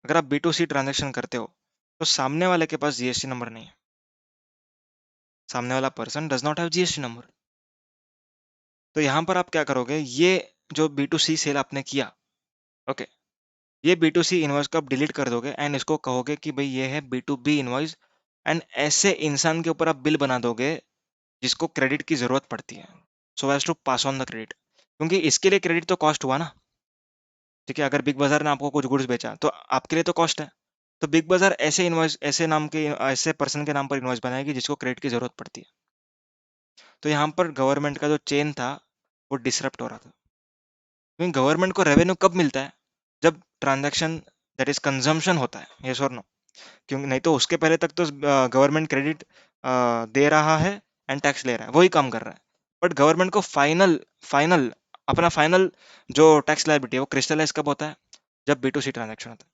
अगर आप बी टू सी ट्रांजेक्शन करते हो तो सामने वाले के पास जीएसटी नंबर नहीं है, सामने वाला person does not have GST number. तो यहाँ पर आप क्या करोगे, ये जो बी टू सी सेल आपने किया, ओके, ये बी टू सी इनवॉइस को आप डिलीट कर दोगे एंड इसको कहोगे कि भाई ये है B to B invoice, and ऐसे इंसान के ऊपर आप बिल बना दोगे जिसको क्रेडिट की जरूरत पड़ती है, so as to pass on the credit, क्योंकि इसके लिए क्रेडिट तो कॉस्ट हुआ ना। ठीक है, अगर बिग बाजार ने आपको कुछ गुड्स बेचा तो आपके लिए तो कॉस्ट है, तो बिग बाजार ऐसे इनवॉइस, ऐसे नाम के, ऐसे पर्सन के नाम पर इनवॉइस बनाएगी जिसको क्रेडिट की जरूरत पड़ती है। तो यहाँ पर गवर्नमेंट का जो चेन था वो डिसरप्ट हो रहा था, क्योंकि गवर्नमेंट को रेवेन्यू कब मिलता है? जब ट्रांजैक्शन दैट इज कंजम्पशन होता है, यस और नो? क्योंकि नहीं तो उसके पहले तक तो गवर्नमेंट क्रेडिट दे रहा है एंड टैक्स ले रहा है, वही काम कर रहा है, बट गवर्नमेंट को फाइनल फाइनल अपना फाइनल जो टैक्स लायबिलिटी है वो क्रिस्टलाइज कब होता है? जब बी टू सी ट्रांजेक्शन होता है।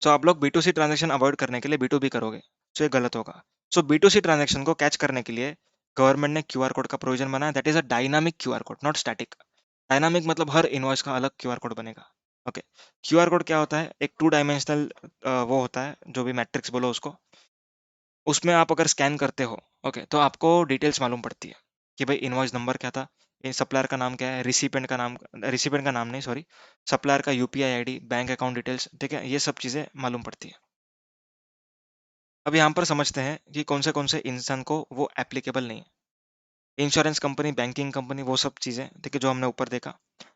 सो आप लोग B to C transaction avoid करने के लिए बी टू बी करोगे, सो ये गलत होगा। सो बी टू सी ट्रांजेक्शन को कैच करने के लिए गवर्नमेंट ने क्यूआर कोड का प्रोविजन बनाया, that is a dynamic QR code, not static. Dynamic मतलब हर इनवॉइस का अलग क्यूआर कोड बनेगा। ओके, क्यूआर कोड क्या होता है? एक टू डायमेंशनल वो होता है, जो भी मैट्रिक्स बोलो उसको, उसमें आप अगर स्कैन करते हो, ओके, तो आपको डिटेल्स मालूम पड़ती है कि भाई इनवॉइस नंबर क्या था, ये सप्लायर का नाम क्या है, रिसिपेंट का नाम, रिसिपेंट का नाम नहीं सॉरी, सप्लायर का UPI ID, bank account details, ठीक है, ये सब चीज़ें मालूम पड़ती है। अब यहाँ पर समझते हैं कि कौन से इंसान को वो एप्लीकेबल नहीं है। इंश्योरेंस कंपनी, बैंकिंग कंपनी, वो सब चीज़ें, ठीक है, जो हमने ऊपर देखा।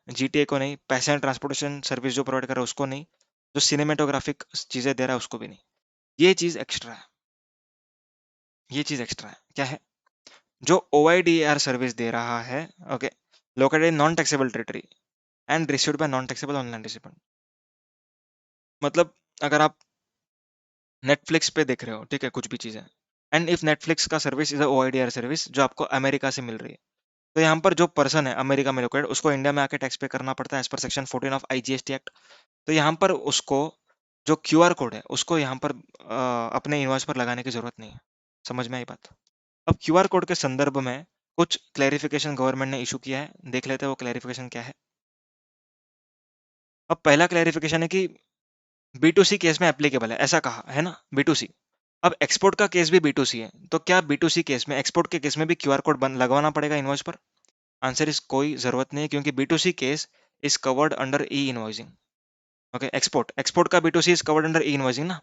जीटीए को नहीं, पैसेंजर ट्रांसपोर्टेशन सर्विस जो प्रोवाइड कर रहा है उसको नहीं, जो सिनेमेटोग्राफिक चीज़ें दे रहा है उसको भी नहीं। ये चीज़ एक्स्ट्रा है, ये चीज़ एक्स्ट्रा है, क्या है? जो OIDR सर्विस दे रहा है, okay, located in non taxable territory and received by non taxable online recipient. मतलब अगर आप नेटफ्लिक्स पे देख रहे हो, ठीक है, कुछ भी चीज़ें, एंड इफ नेटफ्लिक्स का सर्विस इज OIDR सर्विस जो आपको अमेरिका से मिल रही है, तो यहाँ पर जो पर्सन है अमेरिका में लोकेटेड, उसको इंडिया में आके टैक्स पे करना पड़ता है as per section 14 of IGST act. तो यहाँ पर उसको जो क्यूआर कोड है उसको यहाँ पर अपने इनवॉइस पर लगाने की जरूरत नहीं है। समझ में आई बात? अब क्यूआर कोड के संदर्भ में कुछ क्लैरिफिकेशन गवर्नमेंट ने इशू किया है, देख लेते हैं वो क्लैरिफिकेशन क्या है। अब पहला क्लैरिफिकेशन है कि बी टू सी केस में एप्लीकेबल है, ऐसा कहा है ना, बी टू सी। अब एक्सपोर्ट का केस भी बी टू सी है, तो क्या बी टू सी केस में, एक्सपोर्ट के केस में भी क्यूआर कोड लगवाना पड़ेगा इनवॉइस पर? आंसर इस कोई जरूरत नहीं है, क्योंकि B to C case is covered under e invoicing. Okay, export export का B to C is covered under e invoicing ना।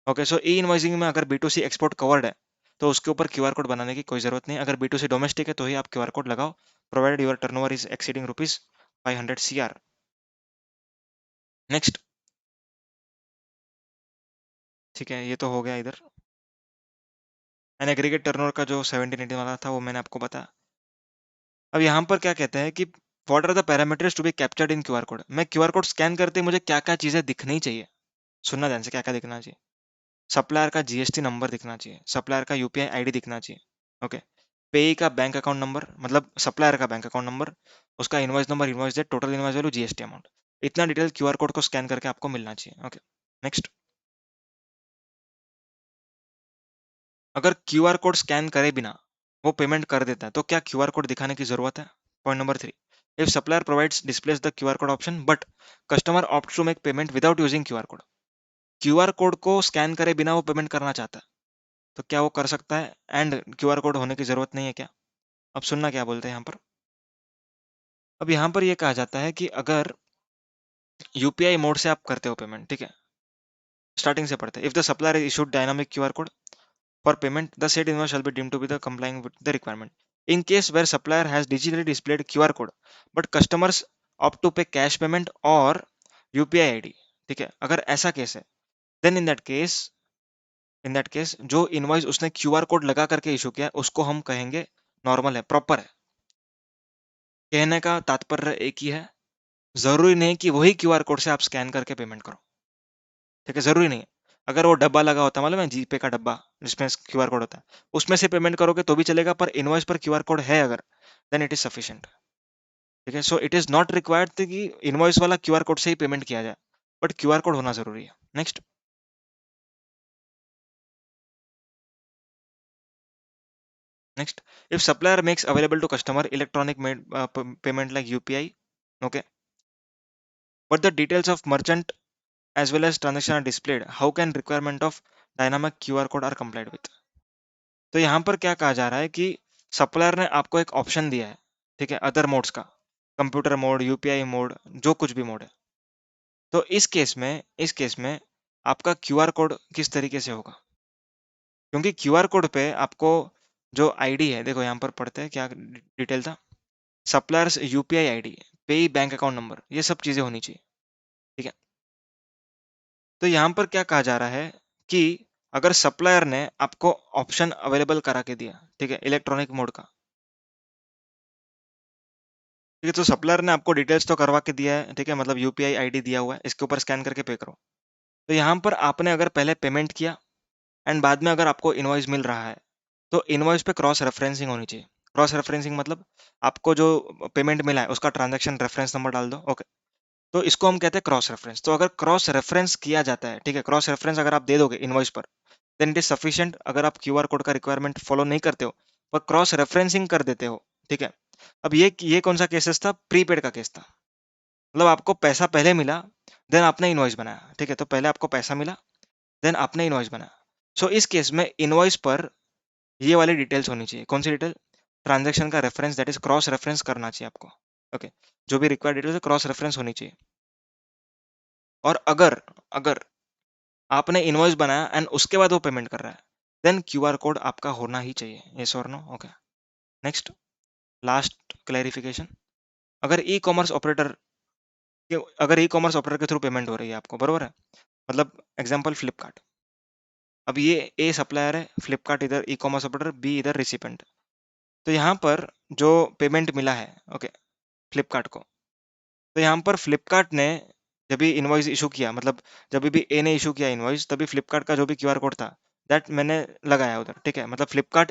ओके, सो ई इनवॉइसिंग में अगर B to C export covered है तो उसके ऊपर क्यूआर कोड बनाने की कोई जरूरत नहीं। अगर बी टू सी डोमेस्टिक है तो ही आप क्यूआर कोड लगाओ, provided your turnover is exceeding rupees 500 CR। Next, ठीक है, ये तो हो गया इधर। एंड एग्रीगेट टर्नओवर का जो 17-18 वाला था वो मैंने आपको बताया। अब यहाँ पर क्या कहते हैं कि what are the parameters to be captured in QR code. मैं क्यूआर कोड स्कैन करते ही मुझे क्या क्या चीजें दिखनी चाहिए, सुनना ध्यान से, क्या क्या दिखना चाहिए? सप्लायर का जीएसटी नंबर दिखना चाहिए, सप्लायर का यूपीआई आईडी दिखना चाहिए, ओके, पेई का बैंक अकाउंट नंबर, मतलब सप्लायर का बैंक अकाउंट नंबर, उसका invoice number, invoice date, total invoice value, GST amount, इतना डिटेल क्यूआर कोड को स्कैन करके आपको मिलना चाहिए। ओके, नेक्स्ट, अगर क्यूआर कोड स्कैन करे बिना वो पेमेंट कर देता है तो क्या क्यूआर कोड दिखाने की जरूरत है? Point number 3, if supplier provides displays the QR code option but customer opt to make payment without using QR code, QR code को स्कैन करे बिना वो पेमेंट करना चाहता है तो क्या वो कर सकता है? एंड क्यूआर कोड होने की जरूरत नहीं है क्या? अब सुनना क्या बोलते हैं यहाँ पर। अब यहाँ पर ये कहा जाता है कि अगर यूपीआई मोड से आप करते हो पेमेंट, ठीक है, स्टार्टिंग से पढ़ते हैं, if the supplier issued dynamic QR code for payment, the said invoice shall be deemed to be the complying with the requirement. In case where supplier has digitally displayed QR code, but customers opt to pay cash payment or UPI ID, ठीक है, अगर ऐसा case है, then in that case जो invoice उसने QR code लगा करके issue किया उसको हम कहेंगे नॉर्मल है, प्रॉपर है। कहने का तात्पर्य एक ही है, जरूरी नहीं कि वही क्यूआर कोड से आप स्कैन करके पेमेंट करो, ठीक है, जरूरी नहीं है। अगर वो डब्बा लगा होता, मालूम है, जीपे का डब्बा जिसमें क्यूआर कोड होता है, उसमें से पेमेंट करोगे तो भी चलेगा, पर इनवॉइस पर क्यूआर कोड है अगर, देन इट इज सफिशिएंट, ठीक है। So it is not required कि इनवॉइस वाला क्यूआर कोड से ही पेमेंट किया जाए, बट क्यूआर कोड होना जरूरी है। Next, next, if supplier makes available to customer electronic mode payment like UPI, okay, but the details of merchant as well as transaction are displayed, how can requirement of dynamic QR code are complied with? तो यहाँ पर क्या कहा जा रहा है कि supplier ने आपको एक ऑप्शन दिया है, ठीक है, अदर मोड्स का, कंप्यूटर मोड, यूपीआई मोड, जो कुछ भी मोड है। तो इस केस में आपका क्यूआर कोड किस तरीके से होगा? क्योंकि क्यूआर कोड पे आपको जो आईडी है, देखो यहाँ पर पढ़ते हैं क्या डिटेल था, सप्लायर्स यूपीआई आईडी, पे बैंक अकाउंट नंबर, ये सब चीजें होनी चाहिए, ठीक है। तो यहाँ पर क्या कहा जा रहा है कि अगर सप्लायर ने आपको ऑप्शन अवेलेबल करा के दिया, ठीक है, इलेक्ट्रॉनिक मोड का, ठीक है, तो सप्लायर ने आपको डिटेल्स तो करवा के दिया है, ठीक है, मतलब यूपीआई आईडी दिया हुआ है, इसके ऊपर स्कैन करके पे करो। तो यहाँ पर आपने अगर पहले पेमेंट किया एंड बाद में अगर आपको इनवॉइस मिल रहा है तो इनवॉइस पे क्रॉस रेफरेंसिंग होनी चाहिए। क्रॉस रेफरेंसिंग मतलब आपको जो पेमेंट मिला है उसका ट्रांजैक्शन रेफरेंस नंबर डाल दो, ओके, तो इसको हम कहते हैं क्रॉस रेफरेंस। तो अगर क्रॉस रेफरेंस किया जाता है, ठीक है, क्रॉस रेफरेंस अगर आप दे दोगे इनवॉइस पर, देन इट इज सफिशिएंट। अगर आप क्यूआर कोड का रिक्वायरमेंट फॉलो नहीं करते हो पर क्रॉस रेफरेंसिंग कर देते हो, ठीक है। अब ये कौन सा केसेस था? प्रीपेड का केस था, मतलब आपको पैसा पहले मिला, देन आपने इनवॉइस बनाया, ठीक है, तो पहले आपको पैसा मिला, देन आपने इनवॉइस बनाया। सो इस केस में इनवॉइस पर ये वाली डिटेल्स होनी चाहिए। कौन सी डिटेल? ट्रांजैक्शन का reference, that is cross reference करना चाहिए आपको, ओके, जो भी रिक्वायर्ड डिटेल्स है क्रॉस रेफरेंस होनी चाहिए। और अगर अगर आपने इनवॉइस बनाया एंड उसके बाद वो पेमेंट कर रहा है, देन क्यूआर कोड आपका होना ही चाहिए, यस और no, okay. Next, last clarification, अगर ई कॉमर्स ऑपरेटर के थ्रू पेमेंट हो रही है आपको, बरोबर है, मतलब एग्जांपल फ्लिपकार्ट, अब ये ए सप्लायर है, फ्लिपकार्ट इधर ई कॉमर्स ऑपरेटर, बी इधर रिसिपेंट। तो यहाँ पर जो पेमेंट मिला है, ओके, फ्लिपकार्ट को, तो यहाँ पर फ्लिपकार्ट ने जब भी इनवॉइस इशू किया, मतलब जब भी ए ने इशू किया इनवॉइस, तभी फ्लिपकार्ट का जो भी क्यूआर कोड था दैट मैंने लगाया उधर, ठीक है, मतलब Flipkart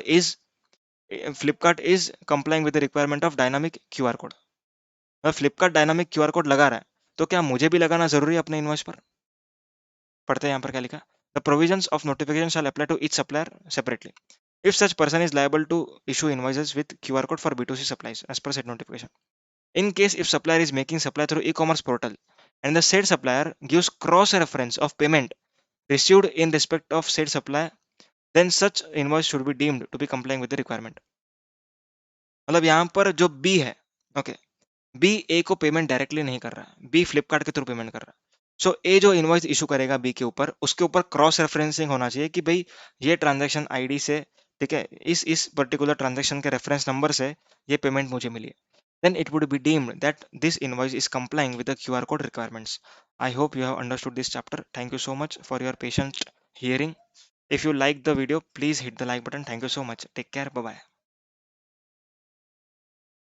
is complying with the requirement of dynamic QR code. मतलब फ्लिपकार्ट डायनामिक क्यूआर कोड लगा रहा है, तो क्या मुझे भी लगाना जरूरी है अपने इनवॉइस पर? पढ़ते हैं यहाँ पर क्या लिखा, the provisions of notification shall apply to each supplier separately if such person is liable to issue invoices with QR code for B2C supplies as per said notification. In case if supplier is making supply through e-commerce portal and the said supplier gives cross reference of payment received in respect of said supply, then such invoice should be deemed to be complying with the requirement. मतलब यहाँ पर जो B है, okay, B ए को payment directly नहीं कर रहा है, बी फ्लिपकार्ट के थ्रू पेमेंट कर रहा है। सो ए जो इनवॉइस इशू करेगा बी के ऊपर, उसके ऊपर क्रॉस रेफरेंसिंग होना चाहिए कि भाई ये ट्रांजैक्शन आईडी से, ठीक है, इस पर्टिकुलर ट्रांजैक्शन के रेफरेंस नंबर से ये पेमेंट मुझे मिली है, then it would be deemed that this invoice is complying with the QR code requirements. I hope you have understood this chapter. Thank you so much for your patient hearing. If you like the video, please hit the like button. Thank you so much. Take care. Bye bye.